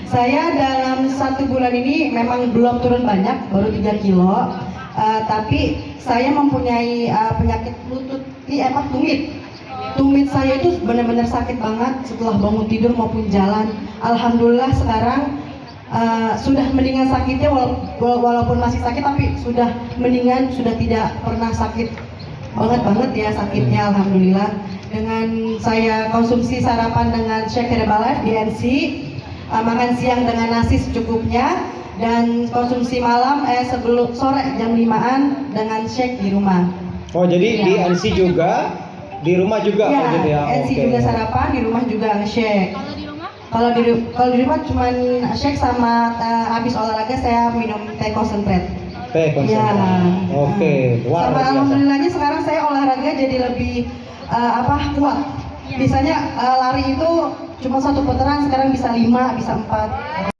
Saya dalam 1 bulan ini memang belum turun banyak, baru 3 kilo. Tapi saya mempunyai penyakit lutut, tumit. Tumit saya itu benar-benar sakit banget setelah bangun tidur maupun jalan. Alhamdulillah sekarang sudah mendingan sakitnya, walaupun masih sakit tapi sudah mendingan, sudah tidak pernah sakit banget ya sakitnya, alhamdulillah. Dengan saya konsumsi sarapan dengan shake Herbalife DNC, makan siang dengan nasi secukupnya, dan konsumsi malam sebelum sore jam 5-an dengan shake di rumah. Oh, jadi di NC juga, di rumah juga ya, gitu ya? NC juga sarapan, di rumah juga nge-shake. Kalau di rumah cuman shake sama habis olahraga saya minum teh konsentrat. Teh konsentrat. Ya. Oke, luar sama biasa. alhamdulillahnya sekarang saya olahraga jadi lebih kuat. Biasanya lari itu cuma 1 putaran, sekarang bisa 5, bisa 4.